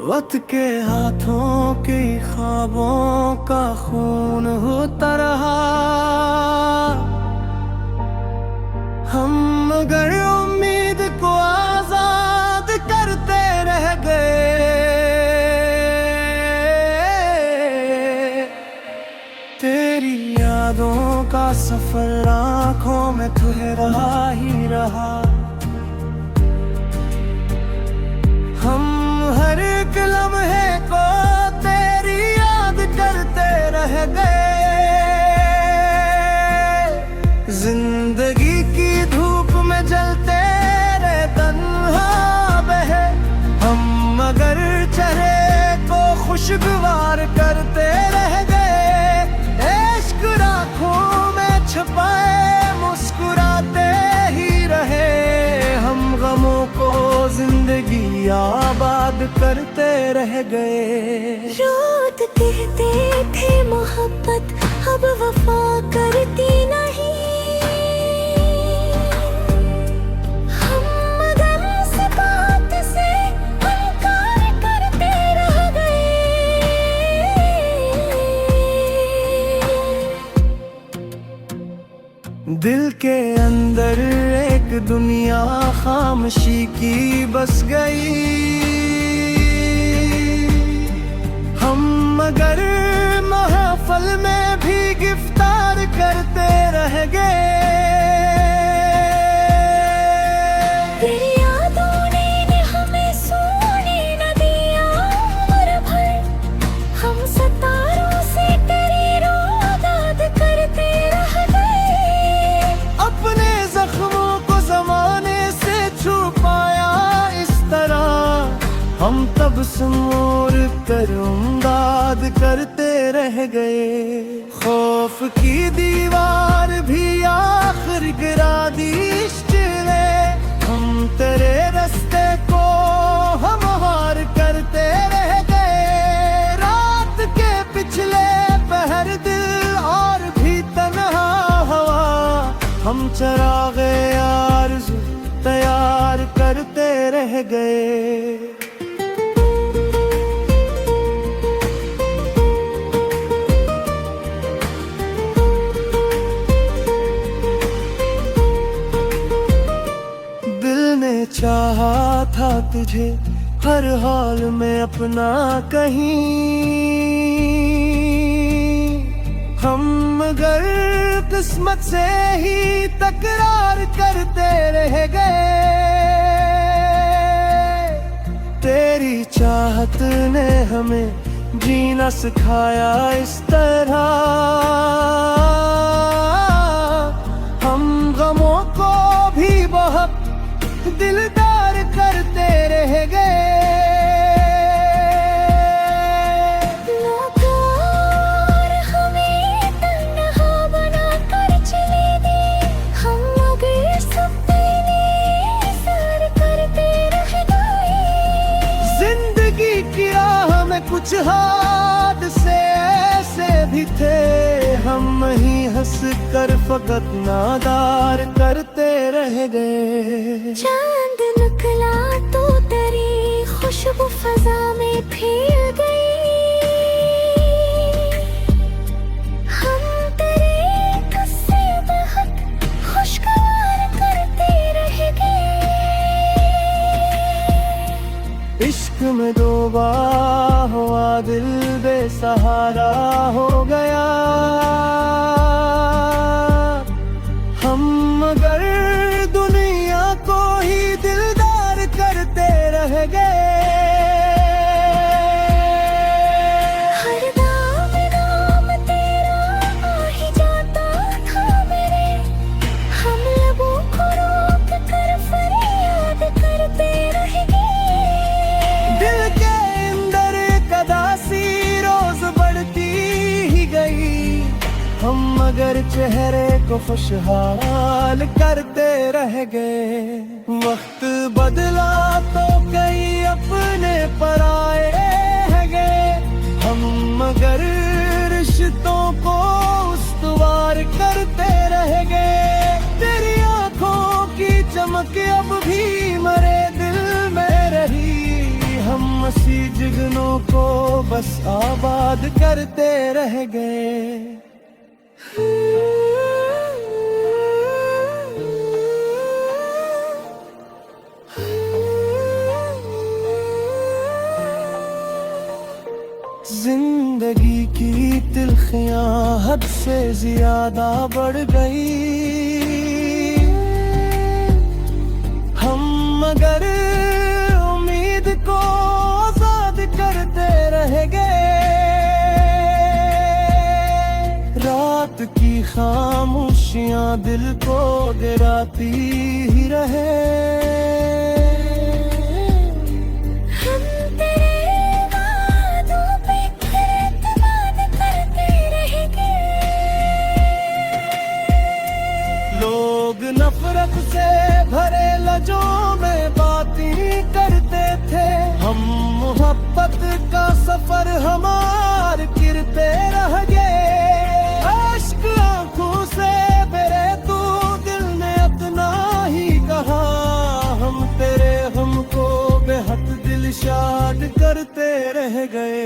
वक्त के हाथों की ख्वाबों का खून होता रहा। हम मगर उम्मीद को आजाद करते रह गए। तेरी यादों का सफर आँखों में ठहरा ही रहा। हम हर एक लम्हे को तेरी याद करते रह गए। जिंदगी की धूप में जलते रहे तन्हा बहे हम, मगर चेहरे को खुशगवार करते रह गए। इश्क आँखों में छुपाए मुस्कुराते ही रहे हम, गमों को जिंदगी आबाद करते रह गए। रोज कहते थे मोहब्बत अब वफा करती नहीं। हम मगर इस बात से इनकार करते रह गए। दिल के अंदर एक दुनिया खामोशी की बस गई। हम मगर महफल में भी गिफ्तार करते रह गए। तेरी यादों ने हमें सोने न दिया उम्र भर। हम सितारों से तेरी रोदाद करते रह गए। अपने जख्मों को जमाने से छुपाया इस तरह हम तब समोर कर उम्दाद करते रह गए। खौफ की दीवार भी आखिर गिरा दी इश्क ने। हम तेरे रास्ते को हमवार करते रह गए। रात के पिछले पहर दिल और भी तन्हा हवा हम चरागे आरज़ू तैयार करते रह गए। दिल ने चाहा था तुझे हर हाल में अपना कहीं। हम मगर किस्मत से ही तकरार करते रह गए। तेरी चाहत ने हमें जीना सिखाया इस तरह। हम गमों को भी बहुत दिलदार करते रह गए। नौकर हमें तन्हा बना कर चले गए। हम मगर सपने सर करते रह गए। जिंदगी की राह में कुछ हादसे ऐसे भी थे हम ही हंस कर फकत नादार करते रह गए। चांद निकला तो तेरी खुशबू फजा में फैल गई। हम तेरे किस्से बहुत खुशगवार करते रह गए। इश्क में डूबा हुआ दिल बेसहारा हो गया। हम मगर दुनिया को ही दिलदार करते रह गए। हर दाम नाम तेरा आ ही जाता था मेरे। हम लबों को रोक कर फरियाद करते रह गए। दिल के अंदर कदासी रोज बढ़ती ही गई। हम मगर चेहरे को खुशहाल करते रह गए। वक्त बदला तो कई अपने पराए हैं गए। हम मगर रिश्ते बस आबाद करते रह गए। जिंदगी की तिल्खियां हद से ज्यादा बढ़ गई। हम मगर उम्मीद को आजाद करते रह गए। रात की खामोशियां दिल को गिराती ही रहे। लोग नफरत से भरे लजों में बातें करते थे। हम मोहब्बत का सफर हमार किरते रह गए। अश्क आंखों से मेरे तू दिल ने अपना ही कहा। हम तेरे हमको बेहद दिलशाद करते रह गए।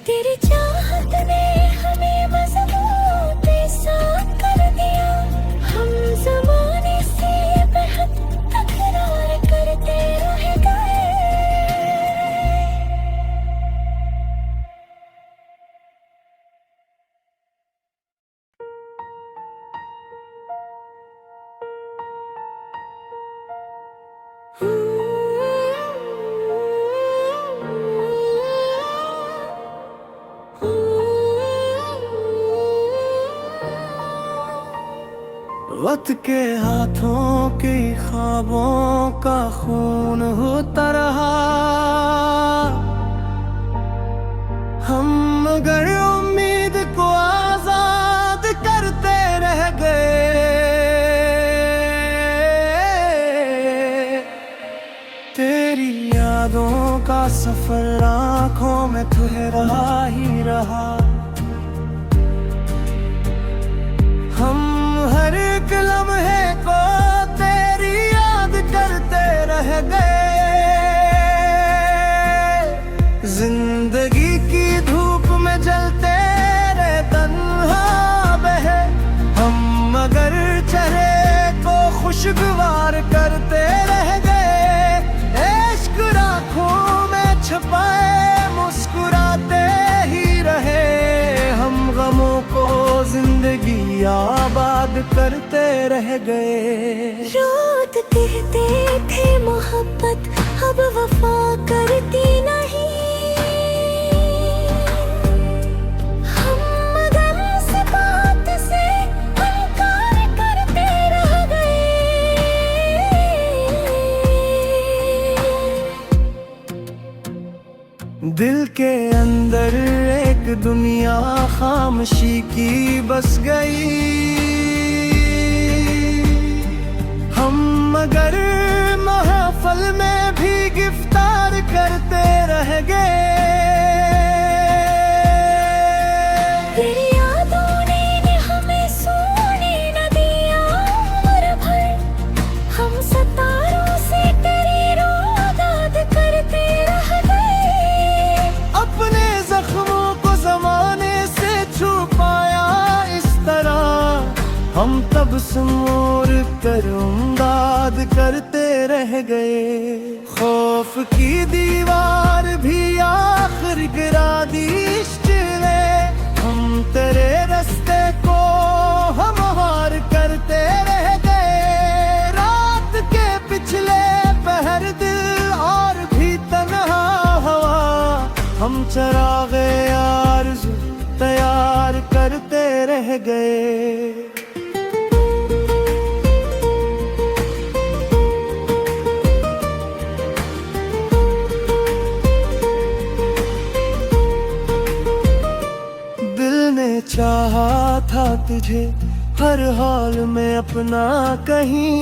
तेरी चाहत ने हमें मजबूत साथ कर दिया। हम ज़माने से बेहद तकरार करते रह गए। वक्त के हाथों के ख्वाबों का खून होता रहा। हम मगर उम्मीद को आजाद करते रह गए। तेरी यादों का सफर आंखों में ठहरा ही रहा। हम हर एक लम्हे को तेरी याद करते रह गए। जिंदगी की धूप में जलते रहे तन्हा बहे। हम मगर चेहरे को खुशगवार करते रह गए। इश्क आँखों में छुपाए मुस्कुराते ही रहे। हम गमों को जिंदगी आबाद करते रह गए। रात कहते थे मोहब्बत अब वफा करती नहीं। हम मगर इस बात से इनकार करते रह गए। दिल के अंदर एक दुनिया खामोशी की बस गई। हम मगर महफल में भी गिफ्तार करते रह गए। तेरी यादों ने हमें सोने न दिया उम्र भर। हम सितारों से तेरी रोदाद करते रह गए। अपने जख्मों को जमाने से छुपाया इस तरह। हम तब समोर कर उम्दाद करते रह गए। खौफ की दीवार भी आखिर गिरा दी इश्क ने। हम तेरे रास्ते को हमवार करते रह गए। रात के पिछले पहर दिल और भी तन्हा हवा। हम चरागे आरज़ू तैयार करते रह गए। चाहा था तुझे हर हाल में अपना कहीं।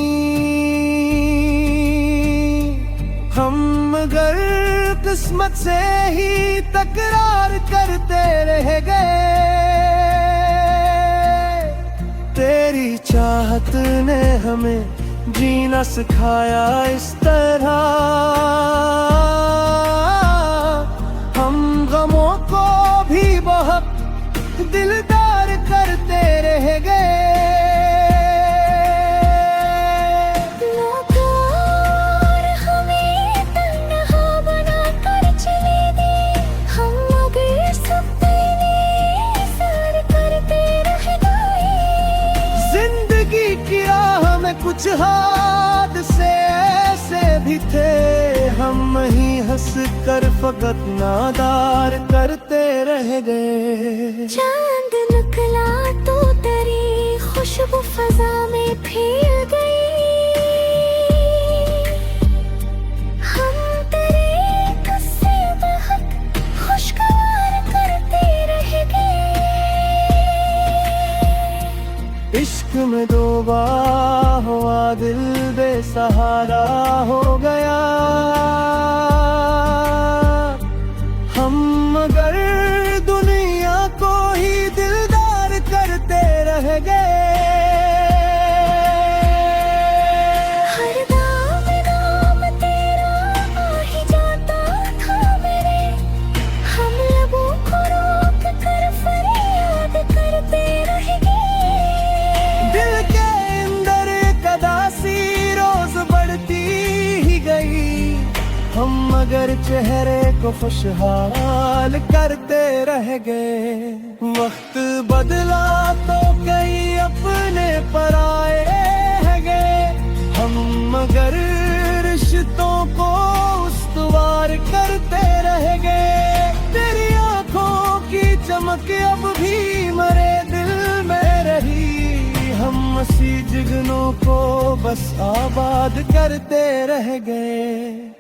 हम मगर किस्मत से ही तकरार करते रह गए। तेरी चाहत ने हमें जीना सिखाया इस तरह। हम गमों हम ही हंस कर फकत नादार करते रह गए। चांद निकला तो तेरी खुशबू फजा में फैल गई। हम तेरे किस्से बहुत खुशगवार करते रह गए। इश्क में डूबा हुआ दिल बेसहारा हो गया। हम मगर दुनिया को ही दिलदार करते रह गए। हर दाम नाम तेरा आ ही जाता था मेरे। हम लबों को रोक कर फरियाद करते रह गए। दिल के अंदर कदासी रोज बढ़ती ही गई। हम मगर चेहरे को खुशहाल करते रह गए। वक्त बदला तो कई अपने पराए है गए। हम मगर रिश्तों को उस्तवार करते रह गए। तेरी आंखों की चमक अब भी मरे दिल में रही। हम मसी जिगनों को बस आबाद करते रह गए।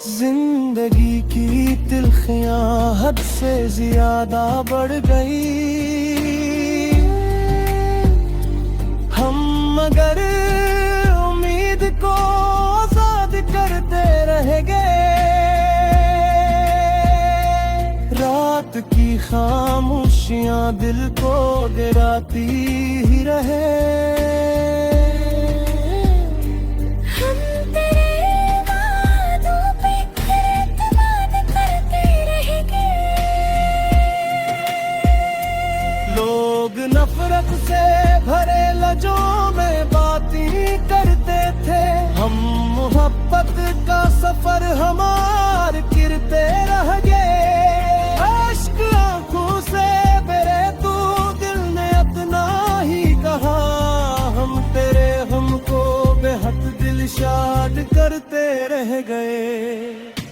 जिंदगी की तिलखियां हद से ज्यादा बढ़ गई। हम मगर उम्मीद को आजाद करते रह गए। रात की खामोशियां दिल को गिराती ही रहे। हम तेरे वादों पे एतमाद करते रह गए। लोग नफरत से भरे लहजों में बातें करते थे। हम मोहब्बत का सफर हमार किरते रह गए। अश्क आंखों से मेरे तू दिल ने इतना ही कहा। हम तेरे हमको बेहद दिलशाद करते रह गए।